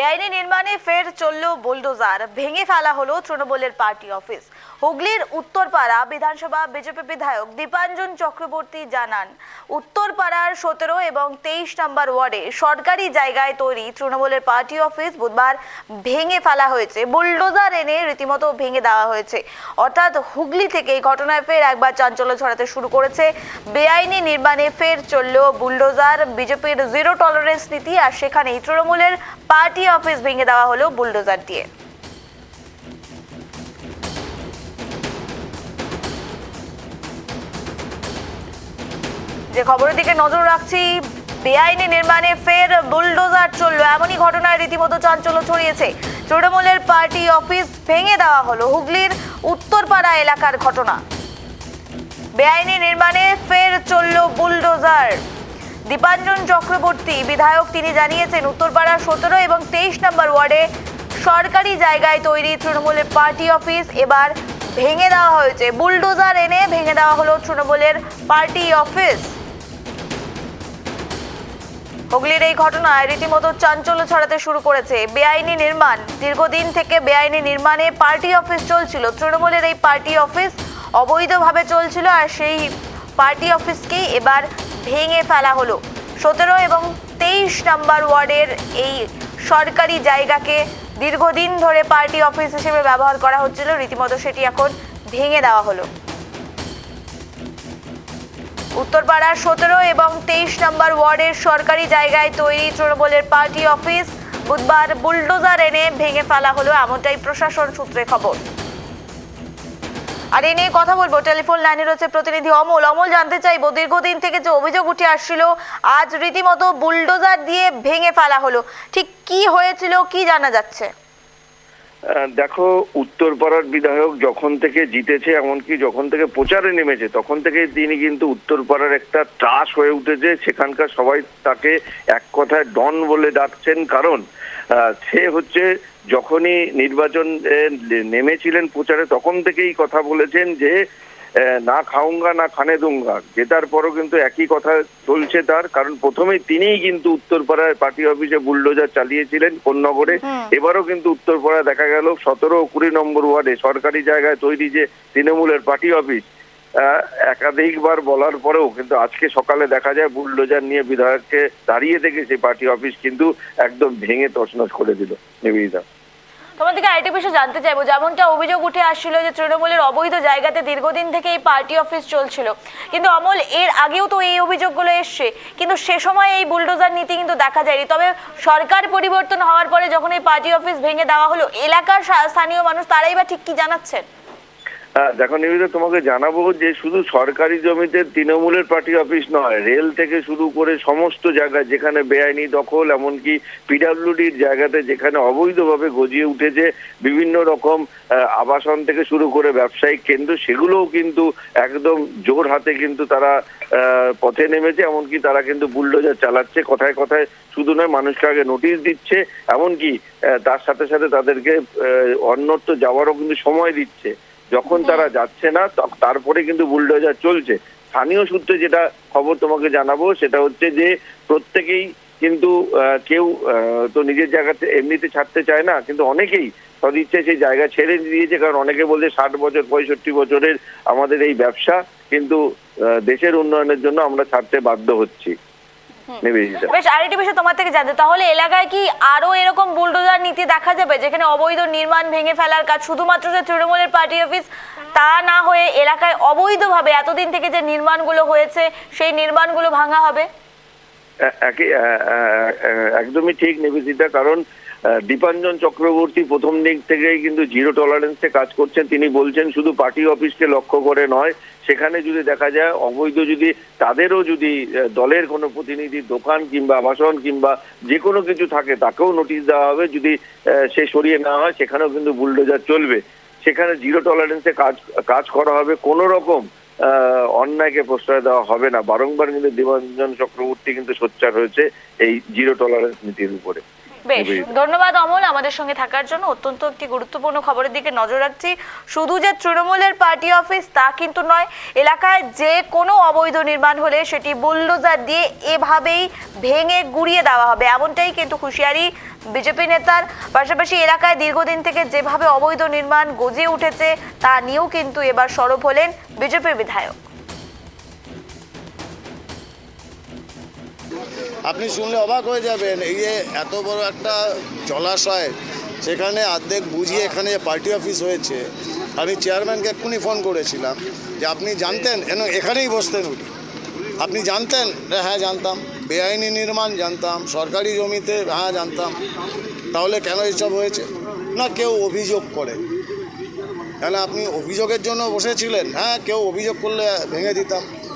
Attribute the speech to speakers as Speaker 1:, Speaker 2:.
Speaker 1: বেআইনি নির্মাণে ফের চলল বুলডোজার, ভেঙে ফেলা হলো তৃণমূলের পার্টি অফিস। হুগলির উত্তরপাড়া বিধানসভা বিজেপি বিধায়ক দীপাঞ্জন চক্রবর্তী জানান, উত্তরপাড়ার 17 এবং 23 নম্বর ওয়ার্ডে সরকারি জায়গায় তৈরি তৃণমূলের পার্টি অফিস বুধবার ভেঙে ফেলা হয়েছে। বুলডোজার এনে রীতিমতো ভেঙে দেওয়া হয়েছে। অর্থাৎ হুগলি থেকে এই ঘটনায় ফের একবার চাঞ্চল্য ছড়াতে শুরু করেছে। বেআইনি নির্মাণে ফের চলল বুলডোজার। বিজেপির জিরো টলারেন্স নীতি, আর সেখানেই তৃণমূলের পার্টি অফিস ভেঙে দেওয়া হলো বুলডোজার দিয়ে। যে খবরের দিকে নজর রাখছি, বেআইনি নির্মাণে ফের বুলডোজার চলল, এমনই ঘটনায় রীতিমতো চাঞ্চল্য ছড়িয়েছে। তৃণমূলের পার্টি অফিস ভেঙে দেওয়া হলো, হুগলির উত্তরপাড়া এলাকার ঘটনা। বেআইনি নির্মাণে ফের চলল বুলডোজার। দীপাঞ্জন চক্রবর্তী বিধায়ক, তিনি জানিয়েছেন উত্তরপাড়া 17 এবং 23 নম্বর ওয়ার্ডে সরকারি জায়গায় তৈরি তৃণমূলের পার্টি অফিস এবার ভেঙে দেওয়া হয়েছে। বুলডোজার এনে ভেঙে দেওয়া হলো তৃণমূলের পার্টি অফিস। হুগলির এই ঘটনায় রীতিমতো চাঞ্চল্য ছড়াতে শুরু করেছে। বেআইনি নির্মাণ, দীর্ঘদিন থেকে বেআইনি নির্মাণে পার্টি অফিস চলছিল। তৃণমূলের এই পার্টি অফিস অবৈধভাবে চলছিল, আর সেই পার্টি অফিসকেই এবার ভেঙে ফেলা হলো। 17 এবং 23 নম্বর ওয়ার্ডের এই সরকারি জায়গাকে দীর্ঘদিন ধরে পার্টি অফিস হিসেবে ব্যবহার করা হচ্ছিল, রীতিমতো সেটি এখন ভেঙে দেওয়া হলো। উত্তরপাড়ার 17 এবং 23 নম্বর ওয়ার্ডের সরকারি জায়গায় তৈরি তৃণমূলের পার্টি অফিস বুধবার বুলডোজার এনে ভেঙে ফেলা হলো, এমনটাই প্রশাসন সূত্রে খবর। আর এ নিয়ে কথা বলবো, টেলিফোন লাইনে রয়েছে প্রতিনিধি অমল। অমল, জানতে চাইবো, দীর্ঘদিন থেকে যে অভিযোগ উঠে আসছিল, আজ রীতিমতো বুলডোজার দিয়ে ভেঙে ফেলা হলো, ঠিক কি হয়েছিল, কি জানা যাচ্ছে?
Speaker 2: দেখো, উত্তরপাড়ার বিধায়ক যখন থেকে জিতেছে, এমনকি যখন থেকে প্রচারে নেমেছে, তখন থেকে তিনি কিন্তু উত্তরপাড়ার একটা ত্রাস হয়ে উঠেছে। সেখানকার সবাই তাকে এক কথায় ডন বলে ডাকছেন, কারণ সে হচ্ছে যখনই নির্বাচন নেমেছিলেন প্রচারে, তখন থেকেই কথা বলেছেন যে না খাউঙ্গা না খানে দুঙ্গা। জেতার পরও কিন্তু একই কথা চলছে তার, কারণ প্রথমেই তিনিই কিন্তু উত্তরপাড়ায় পার্টি অফিসে বুলডোজার চালিয়েছিলেন কোন্নগরে। এবারও কিন্তু উত্তরপাড়ায় দেখা গেল 17 ও 20 নম্বর ওয়ার্ডে সরকারি জায়গায় তৈরি যে তৃণমূলের পার্টি অফিস, একাধিকবার বলার পরেও কিন্তু আজকে সকালে দেখা যায় বুলডোজার নিয়ে বিধায়ককে দাঁড়িয়ে থেকে সেই পার্টি অফিস কিন্তু একদম ভেঙে তছনছ করে দিল। নিবেদিতা,
Speaker 1: তোমার থেকে আরেকটি বিষয় জানতে চাইবো, যেমনটা অভিযোগ উঠে আসছিল যে তৃণমূলের অবৈধ জায়গাতে দীর্ঘদিন থেকে এই পার্টি অফিস চলছিল, কিন্তু অমল, এর আগেও তো এই অভিযোগগুলো এসছে, কিন্তু সে সময় এই বুলডোজার নীতি কিন্তু দেখা যায়নি। তবে সরকার পরিবর্তন হওয়ার পরে যখন এই পার্টি অফিস ভেঙে দেওয়া হলো, এলাকার স্থানীয় মানুষ তারাই বা ঠিক কি জানাচ্ছেন?
Speaker 2: দেখো নিবেদিতা, তোমাকে জানাবো যে শুধু সরকারি জমিতে তৃণমূলের পার্টি অফিস নয়, রেল থেকে শুরু করে সমস্ত জায়গায় যেখানে বেআইনি দখল, এমনকি পিডাব্লিউডির জায়গাতে যেখানে অবৈধভাবে গজিয়ে উঠেছে বিভিন্ন রকম আবাসন থেকে শুরু করে ব্যবসায়িক কেন্দ্র, সেগুলোও কিন্তু একদম জোর হাতে কিন্তু তারা পথে নেমেছে। এমনকি তারা কিন্তু বুলডোজার চালাচ্ছে, কথায় কথায় শুধু নয়, মানুষকে আগে নোটিশ দিচ্ছে, এমনকি তার সাথে সাথে তাদেরকে অন্যত্র যাওয়ারও কিন্তু সময় দিচ্ছে। যখন তারা যাচ্ছে না, তারপরে কিন্তু বুলডোজার চলছে। স্থানীয় সূত্রে যেটা খবর তোমাকে জানাবো, সেটা হচ্ছে যে প্রত্যেকেই কিন্তু কেউ তো নিজের জায়গাতে এমনিতে ছাড়তে চায় না, কিন্তু অনেকেই সদিচ্ছে সেই জায়গা ছেড়ে দিয়েছে, কারণ অনেকে বলছে 60 বছর 65 বছরের আমাদের এই ব্যবসা, কিন্তু দেশের উন্নয়নের জন্য আমরা ছাড়তে বাধ্য হচ্ছি।
Speaker 1: বেশ, আরেকটি বিষয় তোমার থেকে জানতে, তাহলে এলাকায় কি আরো এরকম বুলডোজার নীতি দেখা যাবে, যেখানে অবৈধ নির্মাণ ভেঙে ফেলার কাজ শুধুমাত্র যে তৃণমূলের পার্টি অফিস তা না হয়ে এলাকায় অবৈধভাবে এতদিন থেকে যে নির্মাণগুলো হয়েছে সেই নির্মাণগুলো ভাঙা হবে?
Speaker 2: একদমই ঠিক নিবেদিতা, কারণ দীপাঞ্জন চক্রবর্তী প্রথম দিক থেকেই কিন্তু জিরো টলারেন্সে কাজ করছেন। তিনি বলছেন শুধু পার্টি অফিসকে লক্ষ্য করে নয়, সেখানে যদি দেখা যায় অবৈধ, যদি তাদেরও যদি দলের কোনো প্রতিনিধির দোকান কিংবা আবাসন কিংবা যে কোনো কিছু থাকে, তাকেও নোটিশ দেওয়া হবে। যদি সে সরিয়ে নেওয়া হয়, সেখানেও কিন্তু বুলডোজার চলবে। সেখানে জিরো টলারেন্সে কাজ করা হবে, কোনো রকম অন্যায়কে প্রশ্রয় দেওয়া হবে না। বারংবার কিন্তু দীপাঞ্জন চক্রবর্তী কিন্তু সোচ্চার হয়েছে এই জিরো টলারেন্স নীতির উপরে।
Speaker 1: বেশ, ধন্যবাদ অমল আমাদের সঙ্গে থাকার জন্য। অত্যন্ত একটি গুরুত্বপূর্ণ খবরের দিকে নজর রাখছি। শুধু যে তৃণমূলের পার্টি অফিস তা কিন্তু নয়, এলাকায় যে কোনো অবৈধ নির্মাণ হলে সেটি বুলডোজার দিয়ে এভাবেই ভেঙে গুড়িয়ে দেওয়া হবে, এমনটাই কিন্তু হুঁশিয়ারি বিজেপি নেতার। পাশাপাশি এলাকায় দীর্ঘদিন থেকে যেভাবে অবৈধ নির্মাণ গজিয়ে উঠেছে তা নিয়েও কিন্তু এবার সরব হলেন বিজেপির বিধায়ক।
Speaker 3: আপনি শুনলে অবাক হয়ে যাবেন, এই যে এত বড় একটা জলাশয়, সেখানে অর্ধেক বুঝিয়ে এখানে যে পার্টি অফিস হয়েছে, আমি চেয়ারম্যানকে এক্ষুনি ফোন করেছিলাম যে আপনি জানতেন, এখানেই বসতেন উনি, আপনি জানতেন? হ্যাঁ জানতাম। বেআইনি নির্মাণ জানতাম, সরকারি জমিতে হ্যাঁ জানতাম। তাহলে কেন এসব হয়েছে? না কেউ অভিযোগ করে। তাহলে আপনি অভিযোগের জন্য বসেছিলেন? হ্যাঁ, কেউ অভিযোগ করলে ভেঙে দিতাম।